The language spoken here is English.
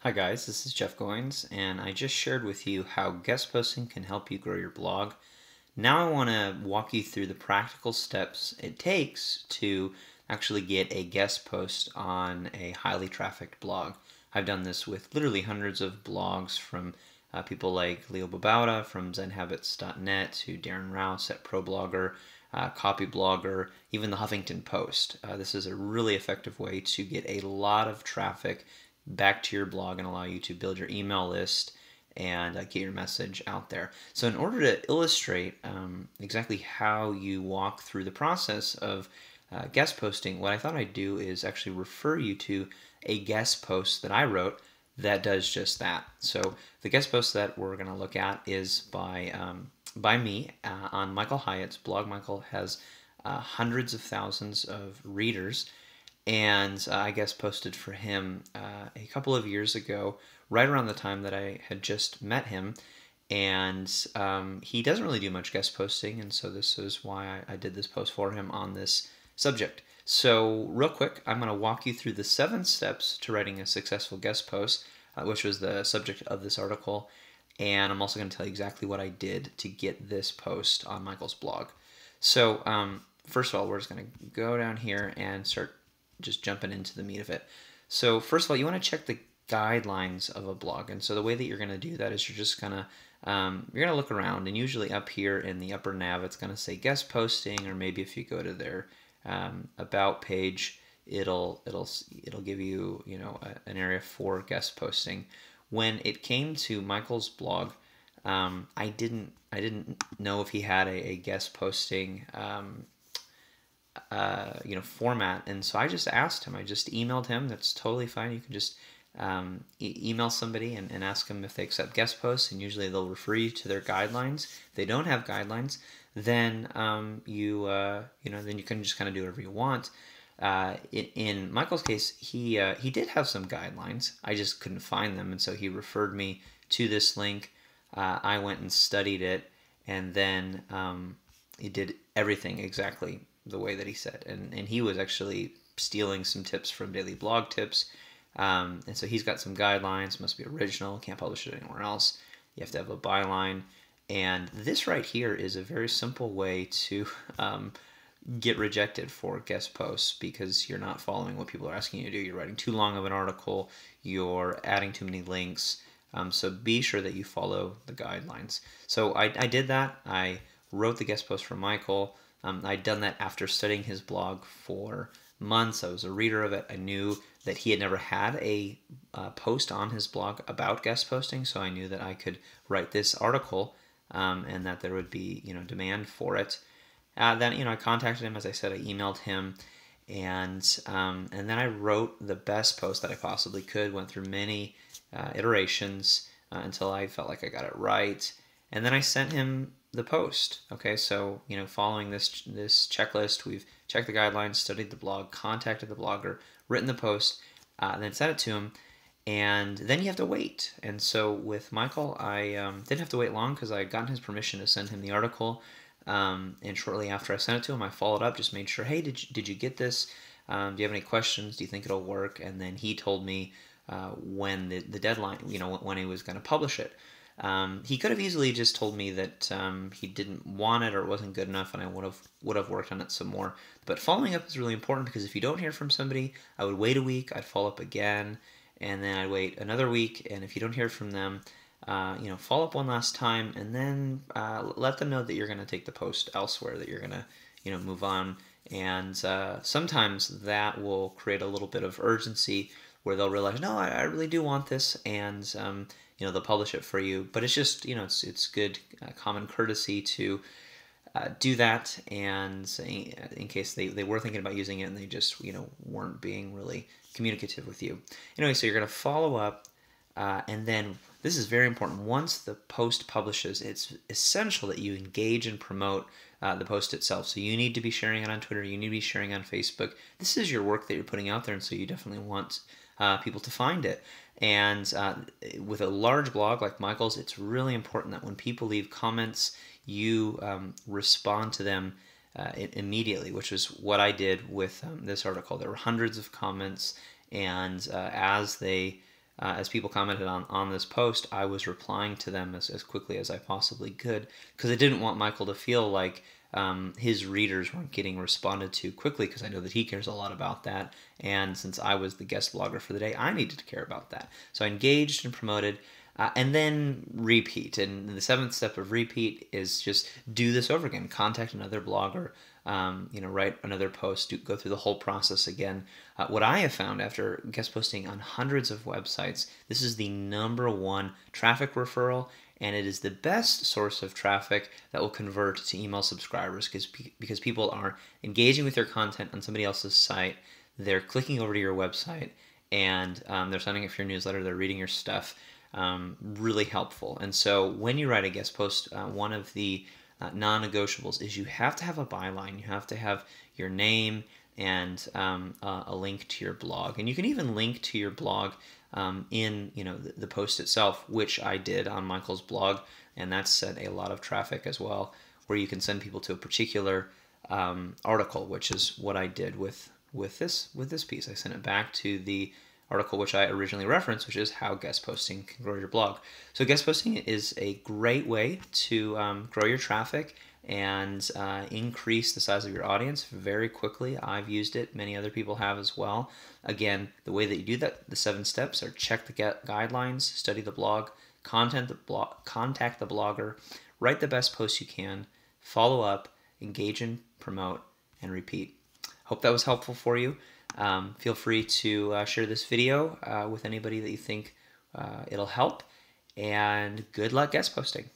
Hi guys, this is Jeff Goins, and I just shared with you how guest posting can help you grow your blog. Now I want to walk you through the practical steps it takes to actually get a guest post on a highly trafficked blog. I've done this with literally hundreds of blogs from people like Leo Babauta from ZenHabits.net to Darren Rouse at ProBlogger, Copyblogger, even the Huffington Post. This is a really effective way to get a lot of traffic back to your blog and allow you to build your email list and get your message out there. So in order to illustrate exactly how you walk through the process of guest posting, what I thought I'd do is actually refer you to a guest post that I wrote that does just that. So the guest post that we're going to look at is by me on Michael Hyatt's blog. Michael has hundreds of thousands of readers, and I guest posted for him a couple of years ago, right around the time that I had just met him. And he doesn't really do much guest posting, and so this is why I did this post for him on this subject. So real quick, I'm going to walk you through the 7 steps to writing a successful guest post, which was the subject of this article. And I'm also going to tell you exactly what I did to get this post on Michael's blog. So first of all, we're just going to go down here and start just jumping into the meat of it. So first of all, you want to check the guidelines of a blog. And so the way that you're going to do that is you're just going to look around, and usually up here in the upper nav, it's going to say guest posting, or maybe if you go to their about page, it'll give you an area for guest posting. When it came to Michael's blog, I didn't know if he had a guest posting format, and so I just asked him. I just emailed him. That's totally fine. You can just email somebody and ask them if they accept guest posts, and usually they'll refer you to their guidelines. If they don't have guidelines, then then you can just kind of do whatever you want. In Michael's case, he did have some guidelines. I just couldn't find them, and so he referred me to this link. I went and studied it, and then he did everything exactly the way that he said. And he was actually stealing some tips from Daily Blog Tips. And so he's got some guidelines, must be original, can't publish it anywhere else. You have to have a byline. And this right here is a very simple way to get rejected for guest posts, because you're not following what people are asking you to do. You're writing too long of an article, you're adding too many links. So be sure that you follow the guidelines. So I did that. I wrote the guest post for Michael. I'd done that after studying his blog for months. I was a reader of it. I knew that he had never had a post on his blog about guest posting, so I knew that I could write this article and that there would be demand for it. Then I contacted him. As I said, I emailed him, and then I wrote the best post that I possibly could. Went through many iterations until I felt like I got it right, and then I sent him the post. Okay, so following this checklist, we've checked the guidelines, studied the blog, contacted the blogger, written the post, then sent it to him, and then you have to wait. And so with Michael, I didn't have to wait long, because I had gotten his permission to send him the article. And shortly after I sent it to him, I followed up, just made sure, hey, did you get this? Do you have any questions? Do you think it'll work? And then he told me when the deadline, when he was going to publish it. He could have easily just told me that he didn't want it or it wasn't good enough, and I would have worked on it some more. But following up is really important, because if you don't hear from somebody, I would wait a week, I'd follow up again, and then I'd wait another week, and if you don't hear from them, follow up one last time, and then let them know that you're going to take the post elsewhere, that you're going to move on. And sometimes that will create a little bit of urgency, where they'll realize, no, I really do want this, and they'll publish it for you. But it's just it's good common courtesy to do that, and in case they were thinking about using it and they just weren't being really communicative with you. Anyway, so you're going to follow up, and then this is very important. Once the post publishes, it's essential that you engage and promote the post itself. So you need to be sharing it on Twitter. You need to be sharing it on Facebook. This is your work that you're putting out there, and so you definitely want people to find it. And with a large blog like Michael's, it's really important that when people leave comments, you respond to them immediately, which is what I did with this article. There were hundreds of comments, and as they as people commented on this post, I was replying to them as quickly as I possibly could, because I didn't want Michael to feel like his readers weren't getting responded to quickly, because I know that he cares a lot about that. And since I was the guest blogger for the day, I needed to care about that. So I engaged and promoted. And then repeat. And the 7th step of repeat is just do this over again. Contact another blogger, write another post, go through the whole process again. What I have found after guest posting on hundreds of websites, this is the #1 traffic referral, and it is the best source of traffic that will convert to email subscribers, because people are engaging with your content on somebody else's site, they're clicking over to your website, and they're signing up for your newsletter, they're reading your stuff. Really helpful. And so when you write a guest post, one of the non-negotiables is you have to have a byline. You have to have your name and a link to your blog. And you can even link to your blog in the post itself, which I did on Michael's blog, and that's sent a lot of traffic as well, where you can send people to a particular article, which is what I did with this piece. I sent it back to the article which I originally referenced, which is how guest posting can grow your blog. So guest posting is a great way to grow your traffic and increase the size of your audience very quickly. I've used it. Many other people have as well. Again, the way that you do that, the 7 steps are: check the guidelines, study the blog, contact the blogger, write the best posts you can, follow up, engage and promote, and repeat. Hope that was helpful for you. Feel free to share this video with anybody that you think it'll help, and good luck guest posting.